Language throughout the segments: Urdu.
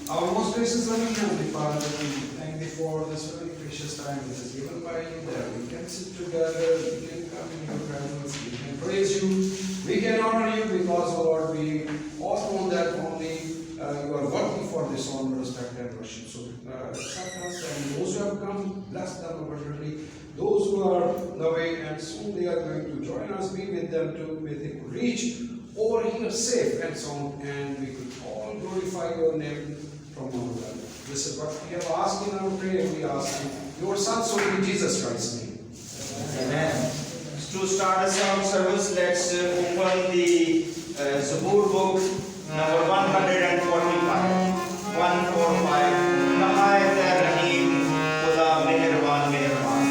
Our most gracious loving Heavenly Father, we thank Thee for this very precious time that is given by You, that we can sit together, we can come in Your presence, we can praise You, we can honor You, because, Lord, we all know that only You are worthy for this honor, respect, and worship. So accept us, and those who have come, bless them abundantly. Those who are away, and soon they are going to join us, be with them too, may they could reach over here safe and sound, and we could all glorify Your name from our life. This is what we have asked in our prayer. We ask in Your Son, so in Jesus Christ's name. Amen. To start the sound service, let's open the Zabur book, number 145. 145. Nahayat Rahim, Khuda Meherban Meherban.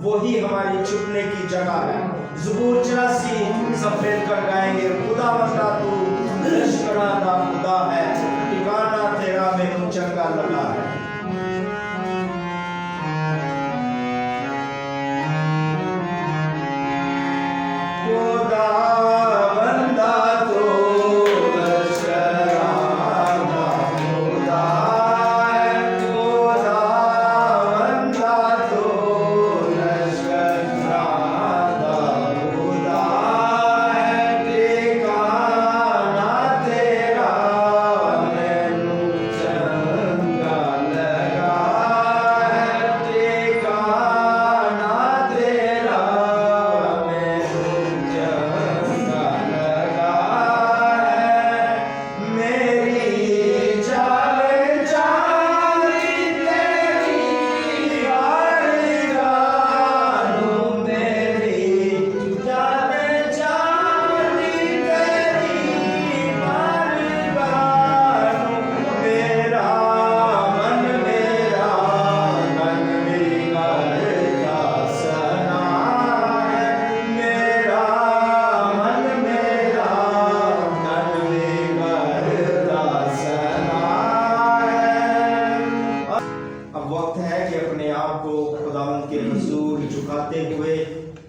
وہی ہماری چھپنے کی جگہ ہے. زبور 84 سب مل کر گائیں گے. خدا بندہ تو لشکراں دا خدا ہے, ٹھکانہ تیرا مینوں چنگا لگا ہے.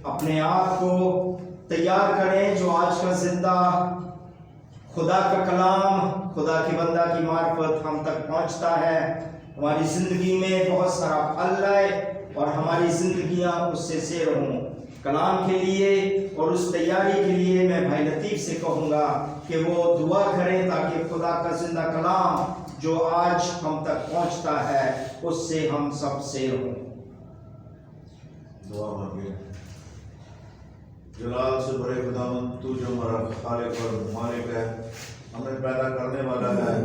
اپنے آپ کو تیار کریں جو آج کا زندہ خدا کا کلام, خدا کی بندہ کی معرفت ہم تک پہنچتا ہے. ہماری زندگی میں بہت سارا پھل لائے اور ہماری زندگیاں اس سے سیر ہوں. کلام کے لیے اور اس تیاری کے لیے میں بھائی لطیف سے کہوں گا کہ وہ دعا کریں تاکہ خدا کا زندہ کلام جو آج ہم تک پہنچتا ہے اس سے ہم سب سیر ہوں. دعا مانگے. جلال سے بڑے خداوند تو جو ہمارا خالق اور مالک ہے, ہمیں پیدا کرنے والا ہے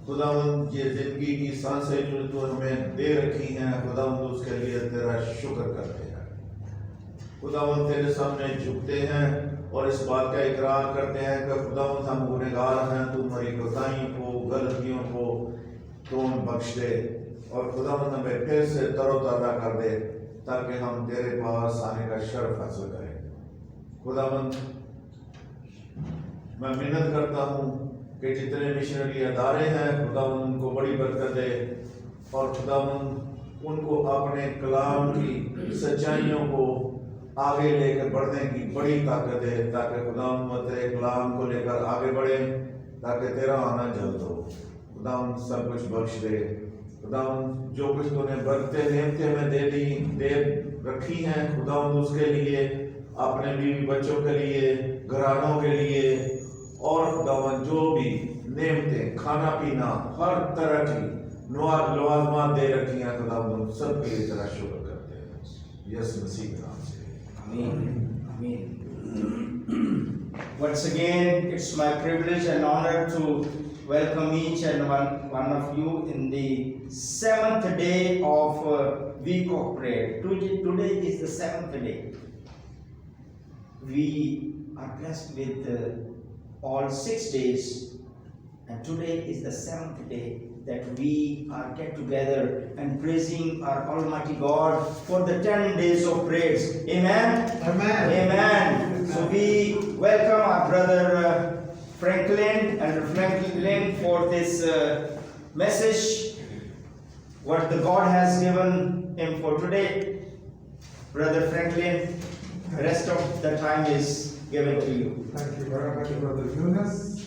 خداوند, یہ زندگی کی سانسیں جو تو ہمیں دے رکھی ہیں خداوند اس کے لیے تیرا شکر کرتے ہیں. خداوند تیرے سامنے جھکتے ہیں اور اس بات کا اقرار کرتے ہیں کہ خداوند ہم گنہگار ہیں, تو ہماری کوتاہیوں کو غلطیوں کو تو بخش دے اور خداوند ہمیں پھر سے تر و تازہ کر دے تاکہ ہم تیرے پاس آنے کا شرف حاصل کریں. خداوند میں محنت کرتا ہوں کہ جتنے مشنری ادارے ہیں خداوند ان کو بڑی برکت دے اور خداوند ان کو اپنے کلام کی سچائیوں کو آگے لے کر بڑھنے کی بڑی طاقت دے تاکہ خداوند تیرے کلام کو لے کر آگے بڑھیں تاکہ تیرا آنا جلد ہو. خداوند سب کچھ بخش دے. خداوند جو کچھ تو نے برکتیں نعمتیں ہمیں دے رکھی ہیں خداوند اس کے لیے, اپنے بیوی بچوں کے لیے, گھرانوں کے لیے اور خداوند جو بھی نعمتیں کھانا پینا ہر طرح کی لوازمات دے رکھی ہیں خداوند سب کے لیے تیرا شکر کرتے ہیں یس مسیح کے نام سے. Amen. Amen. Once again, it's my privilege and honor to welcome each and one of you in the 7th day of week of prayer. Today is the 7th day. We are blessed with all 6 days, and today is the 7th day that we are get together and praising our Almighty God for the 10 days of praise. Amen? Amen. Amen. So we welcome our brother Franklin for this message, what the God has given him for today. Brother Franklin, the rest of the time is given to you. Thank you very much, Brother Yunus.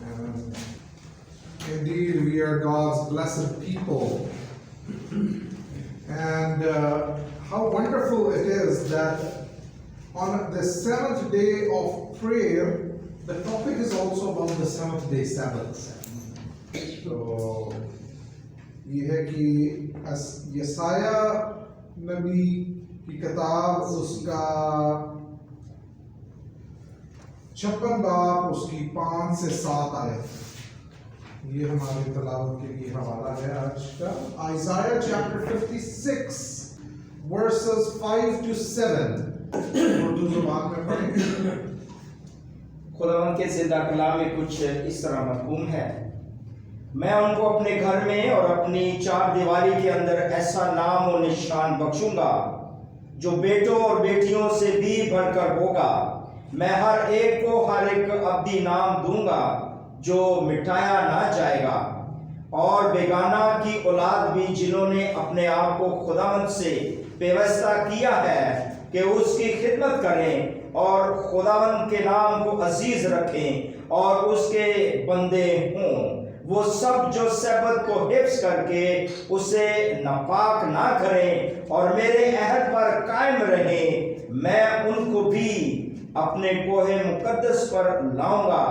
And indeed, we are God's blessed people. And how wonderful it is that on the 7th day of prayer, the topic is also about the 7th day Sabbath. So, یہ ہے کہ یسایہ نبی کی کتاب اس کا 56 باب اس کی 5 سے 7 آیت, یہ ہماری تلاوت کے لیے حوالہ ہے آج کا. Isaiah chapter 56 verses 5 to 7 Urdu زبان میں پڑھیں. خداوند کے زندہ کلام میں کچھ اس طرح مفہوم ہے. میں ان کو اپنے گھر میں اور اپنی چار دیواری کے اندر ایسا نام و نشان بخشوں گا جو بیٹوں اور بیٹیوں سے بھی بڑھ کر ہوگا. میں ہر ایک کو ہر ایک ابدی نام دوں گا جو مٹایا نہ جائے گا, اور بیگانہ کی اولاد بھی جنہوں نے اپنے آپ کو خداوند سے پیوستہ کیا ہے کہ اس کی خدمت کریں اور خداوند کے نام کو عزیز رکھیں اور اس کے بندے ہوں. وہ سب جو سبت کو حفظ کر کے اسے ناپاک نہ کریں اور میرے عہد پر قائم رہیں, میں ان کو بھی اپنے کوہ مقدس پر لاؤں گا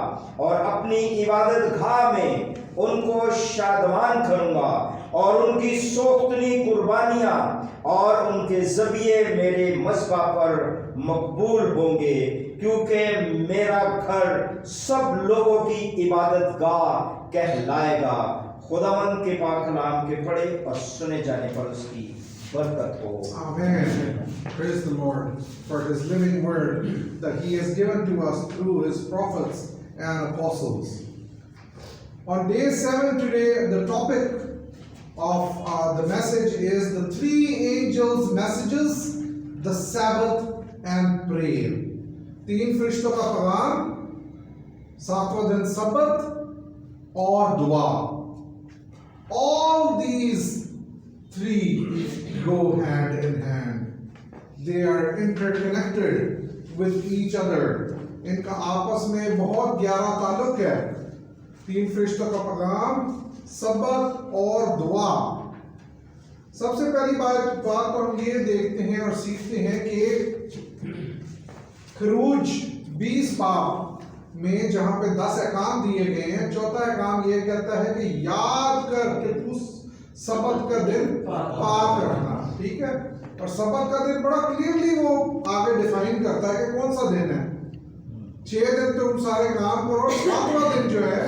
اور اپنی عبادت گاہ میں ان کو شادمان کروں گا, اور ان کی سوختنی قربانیاں اور ان کے ذبیحے میرے مذبح پر مقبول ہوں گے, کیونکہ میرا گھر سب لوگوں کی عبادت گاہ کہلائے گا. خداوند کے پاک کلام کے پڑھے اور سنے جانے پر اس کی برکت ہو. Amen. Praise the Lord for His living word that He has given to us through His prophets and apostles. On day 7 today, the topic of the message is the 3 angels' messages, the Sabbath and prayer. 3 فرشتوں کا پیغام, 7واں دن سبت اور دعا. All these 3 go hand in hand. They are interconnected with each other. ان کا آپس میں بہت گہرا تعلق ہے. 3 فرشتوں کا پیغام, سبت اور دعا. سب سے پہلی بات تو ہم یہ دیکھتے ہیں اور سیکھتے ہیں کہ خروج 20 باب میں جہاں پہ 10 احکام دیے گئے ہیں، چوتھا احکام یہ کہتا ہے کہ یاد کر کہ تو سبت کا دن پاک رکھنا، ٹھیک ہے؟ اور سبت کا دن بڑا کلیئرلی وہ آگے ڈیفائن کرتا ہے کہ کون سا دن ہے۔ 6 دن تم سارے کام کرو، 7واں دن جو ہے،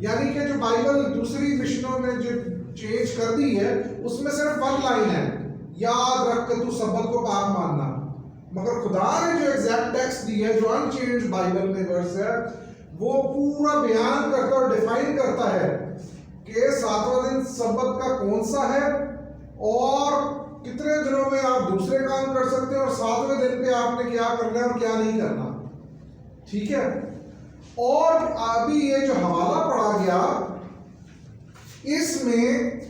یعنی کہ جو بائبل دوسری مشنوں نے جو چینج کر دی ہے اس میں صرف 1 لائن ہے، یاد رکھ کہ تو سبت کو پاک ماننا، مگر خدا نے جو ایگزیکٹ ٹیکسٹ دی ہے، جو ان چینج بائبل میں ورس ہے، وہ پورا بیان کرتا اور ڈیفائن کرتا ہے کہ 7واں دن سبت کا کون سا ہے اور کتنے دنوں میں آپ دوسرے کام کر سکتے ہیں، اور 7ویں دن پہ آپ نے کیا کرنا ہے اور کیا نہیں کرنا، ٹھیک ہے؟ اور ابھی یہ جو حوالہ پڑھا گیا اس میں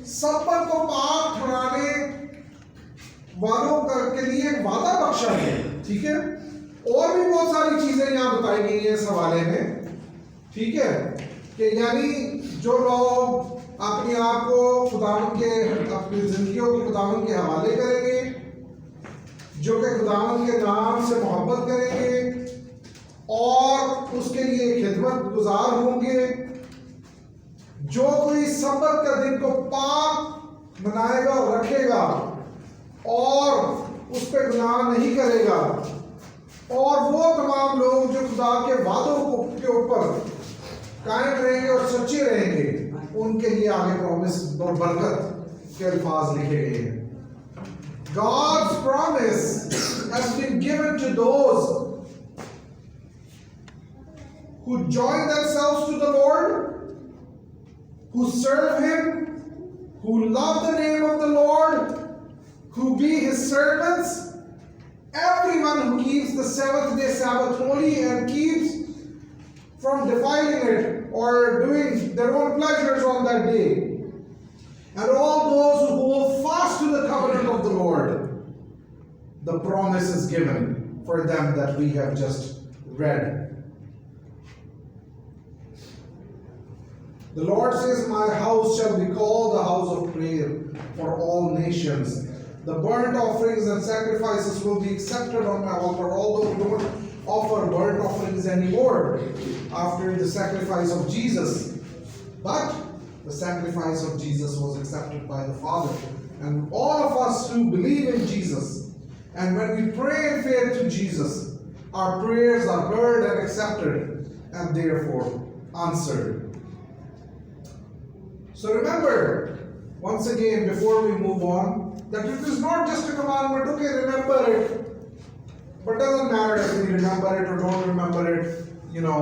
سبت کو پاک ٹھہرانے والوں کے لیے ایک وعدہ بخشا ہے، ٹھیک ہے؟ اور بھی بہت ساری چیزیں یہاں بتائی گئی ہیں اس حوالے میں، ٹھیک ہے؟ کہ یعنی جو لوگ اپنے آپ کو خداوند کے، اپنی زندگیوں کو خداوند کے حوالے کریں گے، جو کہ خداوند کے نام سے محبت کریں گے اور اس کے لیے خدمت گزار ہوں گے، جو کوئی سبت کا دن کو پاک منائے گا اور رکھے گا اور اس پہ گناہ نہیں کرے گا، اور وہ تمام لوگ جو خدا کے وعدوں کے اوپر قائم رہیں گے اور سچے رہیں گے، ان کے لیے آگے پرومس اور برکت کے الفاظ لکھے گئے ہیں۔ God's promise has been given to those who join themselves to the Lord, who serve Him, who love the name of the Lord, who be His servants. Everyone who keeps the 7th day Sabbath holy and keeps from defiling it or doing their own pleasures on that day. And all those who hold fast to the covenant of the Lord, the promise is given for them that we have just read. The Lord says, my house shall be called the house of prayer for all nations. The burnt offerings and sacrifices will be accepted on my altar, although we don't offer burnt offerings anymore after the sacrifice of Jesus. But the sacrifice of Jesus was accepted by the Father. And all of us who believe in Jesus, and when we pray in faith to Jesus, our prayers are heard and accepted, and therefore answered. So remember, once again, before we move on, that it is not just a commandment, okay, remember it, but doesn't matter if we remember it or don't remember it, you know,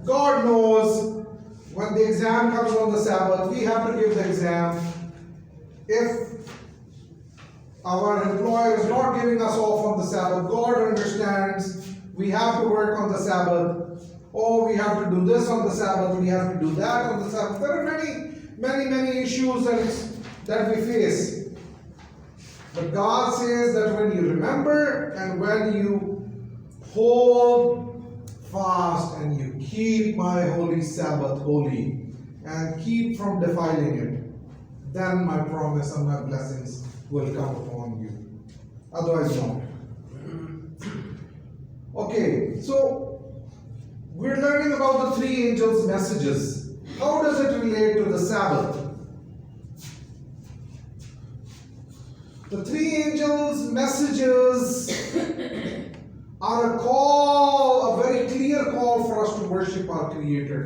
God knows when the exam comes on the Sabbath, we have to give the exam. If our employer is not giving us off on the Sabbath, God understands we have to work on the Sabbath. Oh, we have to do this on the Sabbath, we have to do that on the Sabbath. There are many issues that we face. But God says that when you remember and when you hold fast and you keep my holy Sabbath holy and keep from defiling it, then my promise and my blessings will come upon you. Otherwise, no. Okay, so we're learning about the 3 angels' messages. How does it relate to the Sabbath? The 3 angels' messages are a call, a very clear call for us to worship our Creator.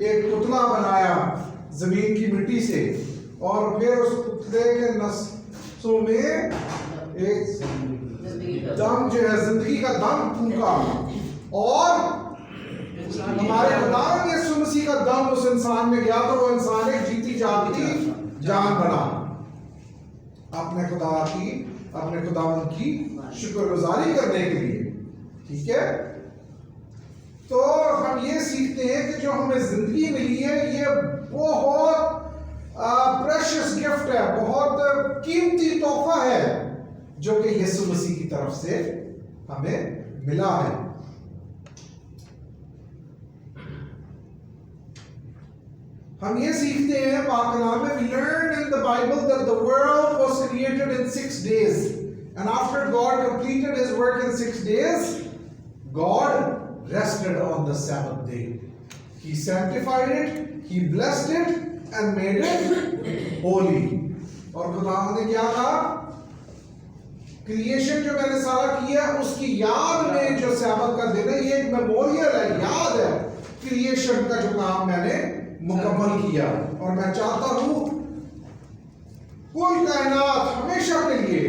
ایک پتلا بنایا زمین کی مٹی سے اور پھر اس پتلے کے نسوں میں ایک دم جو ہے زندگی کا دم پھونکا اور ہمارے خدا یسوع مسیح کا دم اس انسان میں گیا تو وہ انسان ایک جیتی جاگتی جان بنا اپنے خداوند کی شکر گزاری کرنے کے لیے. ٹھیک ہے، تو ہم یہ سیکھتے ہیں کہ جو ہمیں زندگی ملی ہے یہ بہت پریشس گفٹ ہے، بہت قیمتی تحفہ ہے جو کہ یسوع مسیح کی طرف سے ہمیں ملا ہے. ہم یہ سیکھتے ہیں پاک کلام میں, we learned in the Bible that the world was created in 6 days, and after God completed his work in 6 days, God rested on the Sabbath day. He sanctified it, he blessed it and made it holy. اور خدا نے کیا کہا, کریشن جو میں نے سارا کیا اس کی یاد میں جو سبت کا دن ہے, یہ ایک میموریل ہے, یاد ہے کریشن کا جو کام میں نے مکمل کیا. اور میں چاہتا ہوں کل کائنات ہمیشہ کے لیے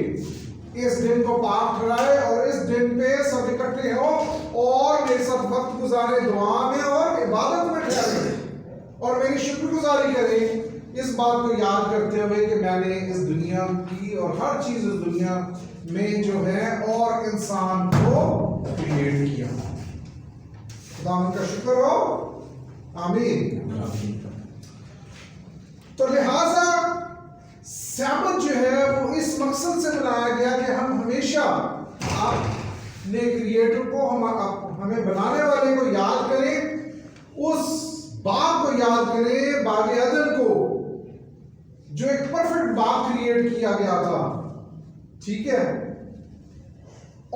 اس دن کو پاک ٹھہرائے اور اس دن پہ سب اکٹھے ہو اور میرے ساتھ وقت گزارے, دعا میں اور عبادت میں ٹھہرے اور میری شکر گزاری کریں اس بات کو یاد کرتے ہوئے کہ میں نے اس دنیا کی اور ہر چیز اس دنیا میں جو ہے اور انسان کو کریٹ کیا. خدا ان کا شکر ہو, آمین. تو لہذا سبت جو ہے وہ اس مقصد سے بنایا گیا کہ ہم ہمیشہ اپنے کریٹر کو, ہمیں بنانے والے کو یاد کریں, اس باغ کو یاد کریں, باغ عدن کو جو ایک پرفیکٹ باغ کریٹ کیا گیا تھا. ٹھیک ہے,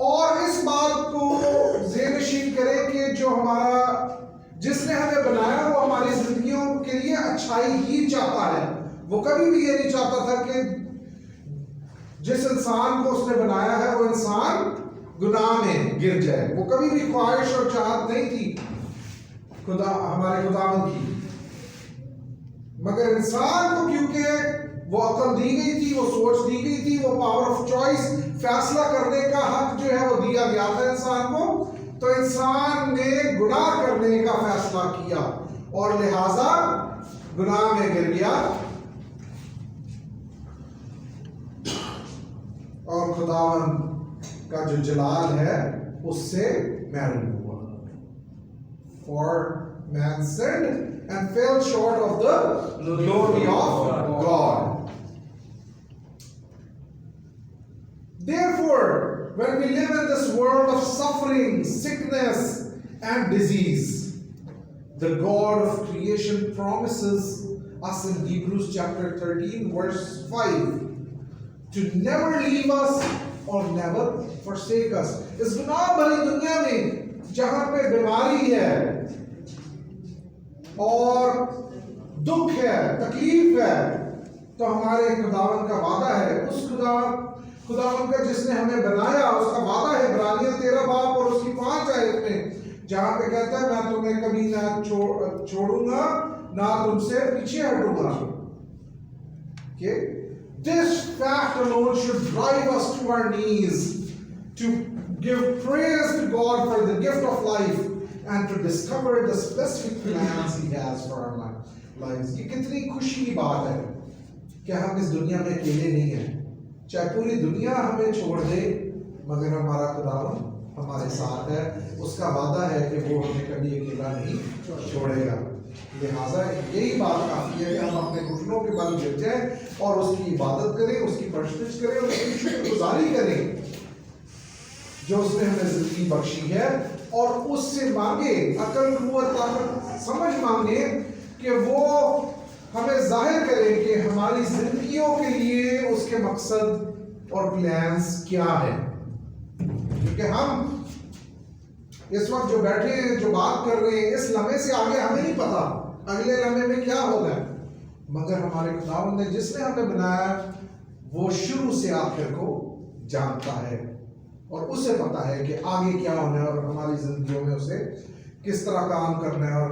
اور اس بات کو ذہن نشین کریں کہ جو ہمارا, جس نے ہمیں بنایا وہ ہماری زندگیوں کے لیے اچھائی ہی چاہتا ہے. وہ کبھی بھی یہ نہیں چاہتا تھا کہ جس انسان کو اس نے بنایا ہے وہ انسان گناہ میں گر جائے. وہ کبھی بھی خواہش اور چاہت نہیں تھی ہمارے خداوند کی, مگر انسان کو کیونکہ وہ عقل دی گئی تھی, وہ سوچ دی گئی تھی, وہ پاور آف چوائس, فیصلہ کرنے کا حق جو ہے وہ دیا گیا تھا انسان کو, تو انسان نے گناہ کرنے کا فیصلہ کیا اور لہذا گناہ میں گر گیا اور خداوند کا جو جلال ہے اس سے محروم ہوا. For man sinned and fell short of the glory of God. Therefore, when we live in this world of suffering, sickness, and disease, the God of creation promises us in Hebrews chapter 13, verse 5, to never leave us or never forsake us. اس گناہ بھری دنیا میں جہاں پہ بیماری ہے اور دکھ ہے, تکلیف ہے, تو ہمارے خداوند کا وعدہ ہے, اس خداوند کا جس نے ہمیں بنایا اس کا وعدہ ہے عبرانیہ 13 باب اور اس کی 5 آیت میں, جہاں پہ کہتا ہے میں تمہیں کبھی نہ چھوڑوں گا نہ تم سے پیچھے ہٹوں گا. This fact alone should drive us to our knees to give praise to God for the gift of life and to discover the specific plans He has for our lives. یہ کتنی خوشی کی بات ہے کہ ہم اس دنیا میں اکیلے نہیں ہیں. چاہے پوری دنیا ہمیں چھوڑ دے مگر ہمارا خداوند ہمارے ساتھ ہے. اس کا وعدہ ہے کہ وہ ہمیں کبھی اکیلا نہیں چھوڑے گا. لہٰذا یہی بات کافی ہے کہ ہم اپنے گھٹنوں کے بل گر جائیں اور اس کی عبادت کریں, اس کی پرستش کریں, اس کی شکر گزاری کریں جو اس نے ہمیں زندگی بخشی ہے, اور اس سے مانگے عقل, قوت, طاقت, سمجھ مانگے کہ وہ ہمیں ظاہر کرے کہ ہماری زندگیوں کے لیے اس کے مقصد اور پلانز کیا ہے. کیونکہ ہم اس وقت جو بیٹھے ہیں, جو بات کر رہے ہیں, اس لمحے سے آگے ہمیں نہیں پتا اگلے لمحے میں کیا ہوگا, مگر ہمارے خداوند نے جس نے ہمیں بنایا وہ شروع سے آخر کو جانتا ہے اور اسے پتا ہے کہ آگے کیا ہونا ہے اور ہماری زندگیوں میں اسے کس طرح کام کرنا ہے اور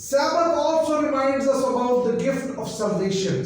Sabbath also reminds us about the gift of salvation.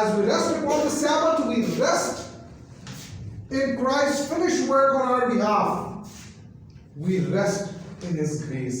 As we rest upon the Sabbath, we rest in Christ's finished work on our behalf. We rest in His grace.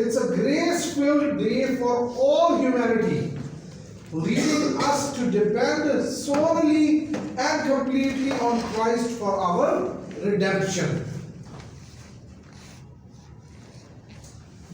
it's a grace-filled day for all humanity, leading us to depend solely and completely on Christ for our redemption.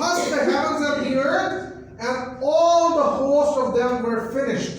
Thus the heavens and the earth and all the host of them were finished.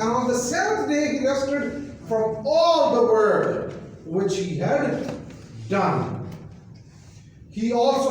And on the seventh day he rested from all the work which he had done. He also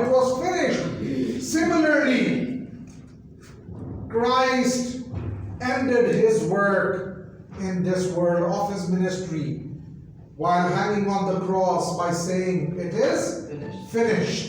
It was finished. Similarly, Christ ended his work in this world of his ministry while hanging on the cross by saying, "It is finished."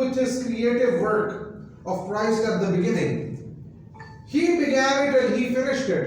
with his creative work of Christ at the beginning. He began it and he finished it.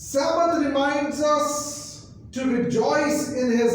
Sabbath reminds us to rejoice in his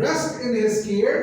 Rest in his care,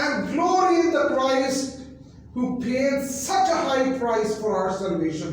And glory in the Christ who paid such a high price for our salvation.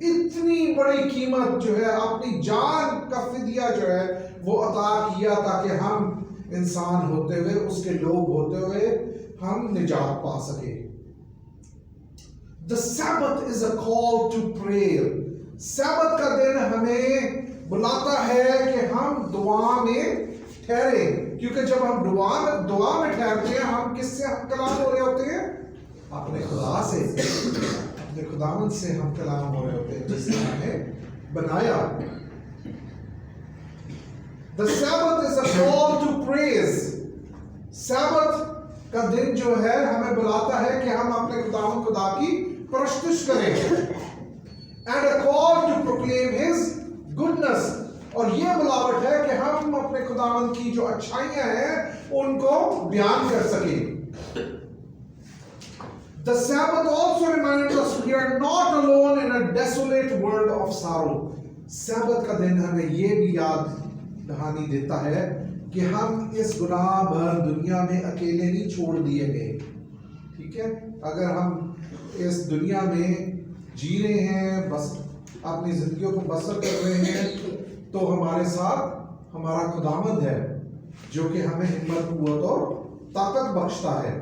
اتنی بڑی قیمت جو ہے اپنی جان کا فدیہ جو ہے وہ عطا کیا تاکہ ہم انسان ہوتے ہوئے اس کے لوگ ہوتے ہوئے ہم نجات پا سکے. The Sabbath is a call to prayer. سبت کا دن ہمیں بلاتا ہے کہ ہم دعا میں ٹھہریں، کیونکہ جب ہم دعا میں ٹھہرتے ہیں ہم کس سے کلام ہو رہے ہوتے ہیں؟ اپنے خدا سے، اپنے خداوند سے ہم کلام ہو رہے ہوتے ہیں جس نے ہمیں بنایا. The Sabbath is a call to praise. سبت کا دن جو ہے ہمیں بلاتا ہے کہ ہم اپنے خداوند خدا کی پرستش کریں. And a call to proclaim His goodness. اور یہ بلاوٹ ہے کہ ہم اپنے خداوند کی جو اچھائیاں ہیں ان کو بیان کر سکیں. The Sabbath also reminds us we are not alone in a desolate world of sorrow. سبت کا دن ہمیں یہ بھی یاد دہانی دیتا ہے کہ ہم اس گناہ بھر دنیا میں اکیلے نہیں چھوڑ دیے گئے. ٹھیک ہے، اگر ہم اس دنیا میں جی رہے ہیں، بس اپنی زندگیوں کو بسر کر رہے ہیں، تو ہمارے ساتھ ہمارا خداوند ہے جو کہ ہمیں ہمت، قوت اور طاقت بخشتا ہے.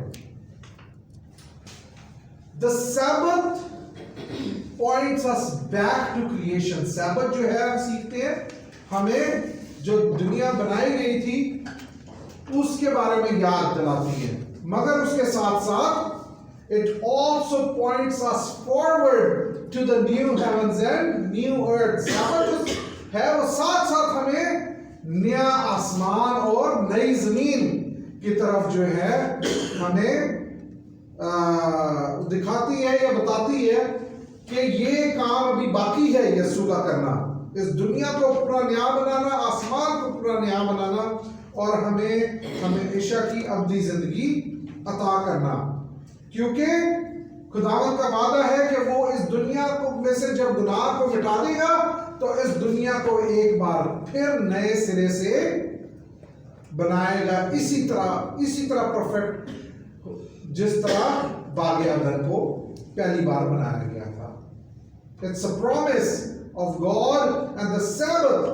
The Sabbath points us back to creation. Sabbath جو ہے ہم سیکھتے ہیں ہمیں جو دنیا بنائی گئی تھی اس کے بارے میں یاد دلاتی ہے، مگر اس کے ساتھ ساتھ it also points us forward to the new heavens and new earth. Sabbath ہے وہ ساتھ ساتھ ہمیں نیا آسمان اور نئی زمین کی طرف جو ہے ہمیں دکھاتی ہے یا بتاتی ہے کہ یہ کام ابھی باقی ہے یسوع کا کرنا، اس دنیا کو پورا نیا بنانا، آسمان کو پورا نیا بنانا اور ہمیں عیشا کی ابدی زندگی عطا کرنا. کیونکہ خداوند کا وعدہ ہے کہ وہ اس دنیا کو میں سے جب گناہ کو مٹا دے گا تو اس دنیا کو ایک بار پھر نئے سرے سے بنائے گا، اسی طرح پرفیکٹ جس طرح باغ عدن کو پہلی بار بنایا گیا تھا. It's a promise of God, and the Sabbath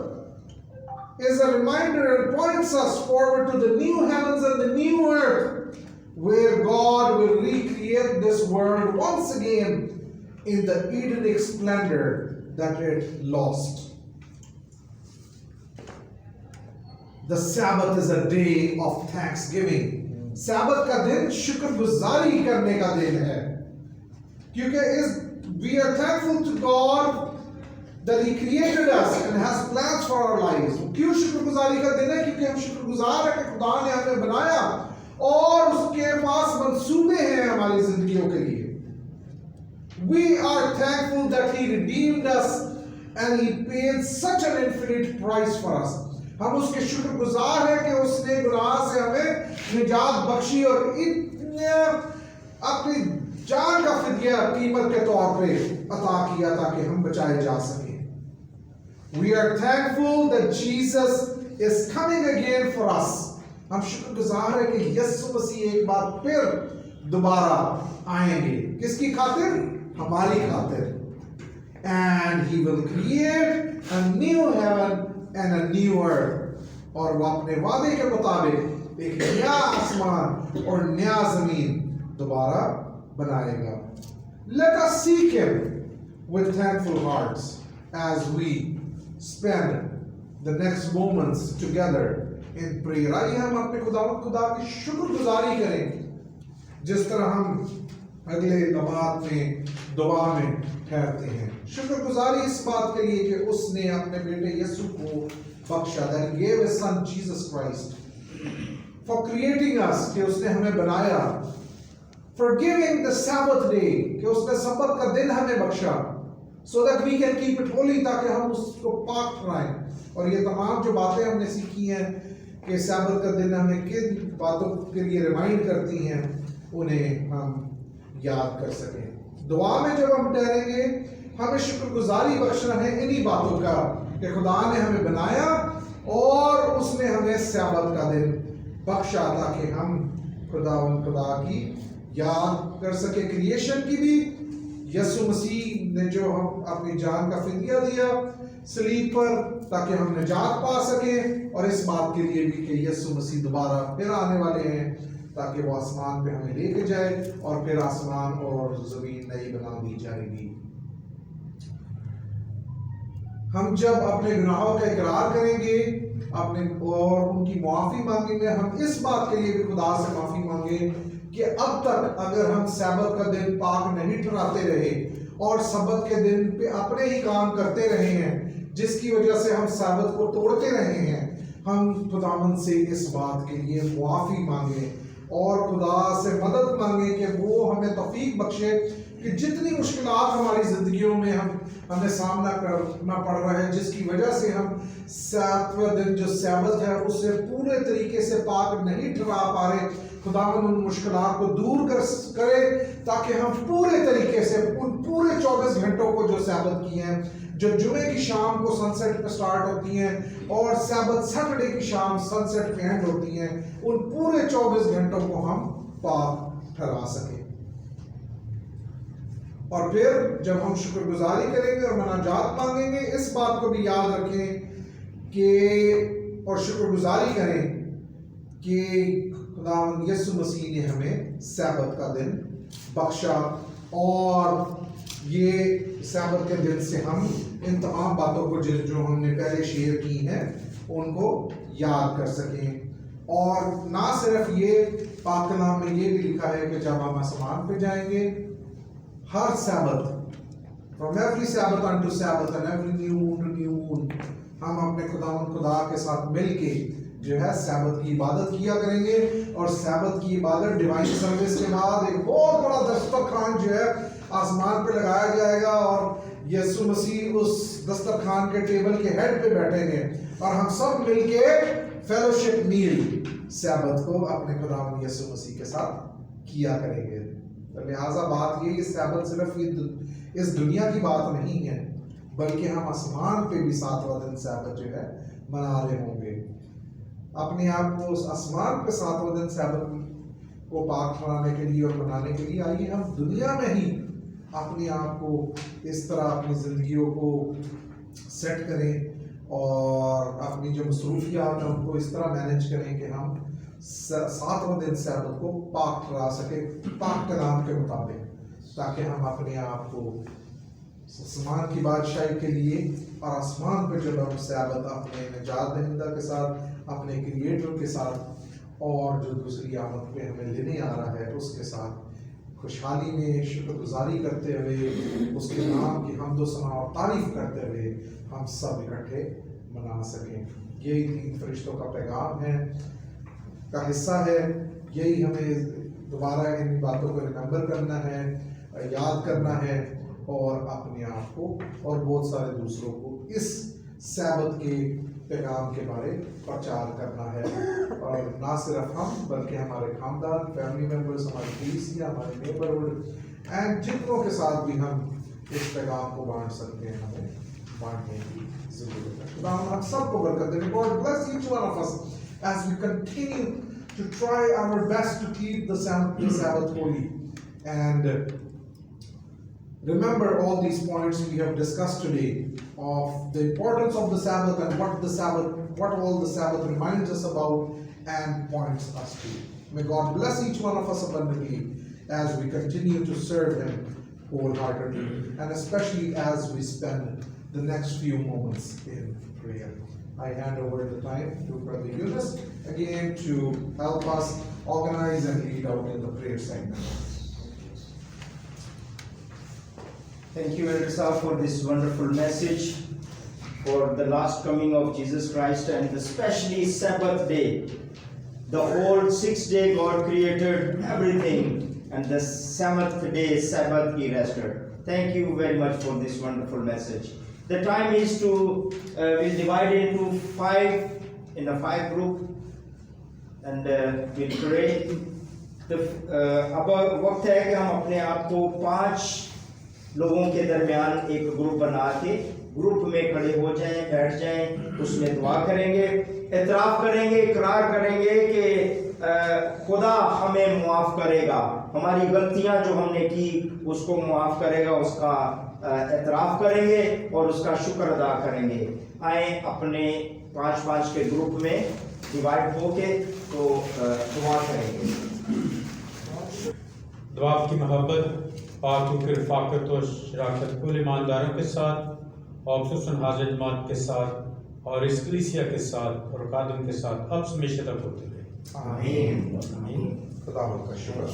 is a reminder and points us forward to the new heavens and the new earth, where God will recreate this world once again in the Edenic splendor that it lost. The Sabbath is a day of thanksgiving. Sabbath کا دن شکر گزاری کرنے کا دن ہے، کیونکہ we are thankful to God that He created us and has plans for our lives. کیوں شکر گزاری کا دن ہے؟ کیونکہ ہم شکر گزار ہیں کہ خدا نے ہمیں بنایا اور اس کے پاس منصوبے ہیں ہماری زندگیوں کے لیے. We are thankful that He redeemed us and He paid such an infinite price for us. ہم اس کے شکر گزار ہیں کہ اس نے گناہ سے ہمیں نجات بخشی اور اپنی جان کا فدیہ قیمت کے طور پہ عطا کیا تاکہ ہم بچائے جا سکیں. We are thankful that Jesus is coming again for us. ہم شکر گزار ہیں کہ یسوع مسیح ایک بار پھر دوبارہ آئیں گے. کس کی خاطر؟ ہماری خاطر. And He will create a new heaven and a new earth. اور وہ اپنے وعدے کے مطابق ایک نیا آسمان اور نیا زمین دوبارہ بنائے گا. Let us seek Him with thankful hearts as we spend the next moments together in prayer. آئیے ہم اپنے خدا کی شکر گزاری کریں جس طرح ہم اگلے نماز میں دعا میں ٹھہرتے ہیں. شکر گزاری اس بات کے لیے کہ اس نے اپنے بیٹے یسوع کو بخشا. that He gave His Son Jesus Christ for creating us, کہ اس نے ہمیں بنایا. for giving the Sabbath day, کہ اس نے سبت کا دن ہمیں بخشا, so that we can keep it holy, تاکہ ہم اس کو پاک ٹھہرائیں. اور یہ تمام جو باتیں ہم نے سیکھی ہیں کہ سبت کا دن ہمیں کن باتوں کے لیے ریمائنڈ کرتی ہیں انہیں ہم یاد کر سکیں. دعا میں جب ہم ٹھہریں گے ہمیں شکر گزاری بخشنا ہے انہی باتوں کا کہ خدا نے ہمیں بنایا اور اس نے ہمیں سبت کا دن بخشا تاکہ ہم خدا کی یاد کر سکے. کریشن کی بھی یسوع مسیح نے جو ہم اپنی جان کا فدیہ دیا صلیب پر تاکہ ہم نجات پا سکیں، اور اس بات کے لیے بھی کہ یسوع مسیح دوبارہ پھر آنے والے ہیں تاکہ وہ آسمان پہ ہمیں لے کے جائے اور پھر آسمان اور زمین نئی بنا دی جائے گی۔ ہم جب اپنے گناہوں کا اقرار کریں گے اپنے اور ان کی معافی مانگیں گے، ہم اس بات کے لیے بھی خدا سے معافی مانگیں کہ اب تک اگر ہم سبت کا دن پاک نہیں ٹھہراتے رہے اور سبت کے دن پہ اپنے ہی کام کرتے رہے ہیں جس کی وجہ سے ہم سبت کو توڑتے رہے ہیں، ہم خداوند سے اس بات کے لیے معافی مانگیں اور خدا سے مدد مانگیں کہ وہ ہمیں توفیق بخشے کہ جتنی مشکلات ہماری زندگیوں میں ہمیں سامنا کرنا پڑ رہا ہے، جس کی وجہ سے ہم ساتواں دن جو سبت ہے اسے پورے طریقے سے پاک نہیں ٹھہرا پا رہے، خداوند ان مشکلات کو دور کرے تاکہ ہم پورے طریقے سے ان پورے 24 گھنٹوں کو جو سبت کی ہیں، جو جمعے کی شام کو سن سیٹ پہ سٹارٹ ہوتی ہیں اور سبت سیٹرڈے کی شام سن سیٹ پہ اینڈ ہوتی ہیں، ان پورے 24 گھنٹوں کو ہم پاک ٹھہرا سکیں۔ اور پھر جب ہم شکر گزاری کریں گے اور مناجات مانگیں گے، اس بات کو بھی یاد رکھیں کہ اور شکر گزاری کریں کہ خداوند یسوع مسیح نے ہمیں سبت کا دن بخشا، اور یہ سبت کے دن سے ہم ان تمام باتوں کو جو ہم نے پہلے شیئر کی ہیں ان کو یاد کر سکیں۔ اور نہ صرف یہ، پاک کلام میں یہ بھی لکھا ہے کہ جب ہم آسمان پہ جائیں گے ہر سبت، from every Sabbath unto Sabbath and every new moon to new moon، ہم اپنے خدا کے ساتھ مل کے جو ہے سبت کی عبادت کیا کریں گے، اور سبت کی عبادت ڈیوائن سروس کے بعد ایک بہت بڑا دسترخوان جو ہے آسمان پہ لگایا جائے گا، اور یسوع مسیح اس دسترخوان کے ٹیبل کے ہیڈ پہ بیٹھیں گے اور ہم سب مل کے فیلوشپ میل سبت کو اپنے خداوند یسوع مسیح کے ساتھ کیا کریں گے۔ لہٰذا بات یہ کہ سبت صرف اس دنیا کی بات نہیں ہے، بلکہ ہم آسمان پہ بھی ساتواں دن سبت جو ہے منا رہے ہوں گے۔ اپنے آپ کو اس آسمان پہ ساتواں دن سبت کو پاک ٹھہرانے کے لیے اور منانے کے لیے آئیے ہم دنیا میں ہی اپنے آپ کو اس طرح اپنی زندگیوں کو سیٹ کریں اور اپنی جو مصروفیات ہیں ان کو اس طرح مینیج کریں کہ ہم ساتواں دن سبت کو پاک ٹھہرا سکے پاک کلام کے مطابق، تاکہ ہم اپنے آپ کو آسمان کی بادشاہی کے لیے اور آسمان پہ جب ہم سبت اپنے نجات دہندہ کے ساتھ، اپنے کریٹر کے ساتھ، اور جو دوسری آمد پہ ہمیں لینے آ رہا ہے اس کے ساتھ خوشحالی میں شکر گزاری کرتے ہوئے، اس کے نام کی حمد و ثنا اور تعریف کرتے ہوئے ہم سب اکٹھے منا سکیں۔ یہی 3 فرشتوں کا پیغام ہے کا حصہ ہے، یہی ہمیں دوبارہ ان باتوں کو ریممبر کرنا ہے، یاد کرنا ہے، اور اپنے آپ کو اور بہت سارے دوسروں کو اس سبت کے پیغام کے بارے پرچار کرنا ہے، اور نہ صرف ہم بلکہ ہمارے خاندان، فیملی ممبرز، ہماری کلیسیا، ہمارے نیبرہڈ اینڈ جتنوں کے ساتھ بھی ہم اس پیغام کو بانٹ سکتے ہیں، ہمیں بانٹنے کی ضرورت ہے۔ خدا ہم سب کو برکت دے۔ God bless each one of us as we continue to try our best to keep the Sabbath holy, and remember all these points we have discussed today of the importance of the Sabbath and what all the Sabbath reminds us about and points us to. May God bless each one of us abundantly as we continue to serve Him wholeheartedly, and especially as we spend the next few moments in prayer. I hand over the time to Brother Yunus again to help us organize and lead out in the prayer segment. Thank you, Elder Saab, for this wonderful message, for the last coming of Jesus Christ, and especially Sabbath day. The whole 6th day God created everything, and the 7th day, Sabbath, He rested. Thank you very much for this wonderful message. The time is to, we'll divide it into 5, in a 5 group, and we'll pray. اب وقت ہے کہ ہم اپنے آپ کو 5 لوگوں کے درمیان ایک گروپ بنا کے گروپ میں کھڑے ہو جائیں، بیٹھ جائیں، اس میں دعا کریں گے، اعتراف کریں گے، اقرار کریں گے کہ خدا ہمیں معاف کرے گا, ہماری غلطیاں جو ہم نے کی اس کو معاف کرے گا, اس کا اعتراف کریں گے اور اس کا شکر ادا کریں گے. آئیں اپنے 5 کے گروپ میں ڈیوائڈ ہو کے تو دعا کریں گے. دعا کی محبت پاک کی رفاقت اور شراکت کل ایمانداروں کے ساتھ اور خصوصاً حاضر جماعت کے ساتھ اور اس کلیسیا کے ساتھ اور قادم کے ساتھ اب سے ہمیشہ تک ہوتے رہے. آمین. خدا کا شکر.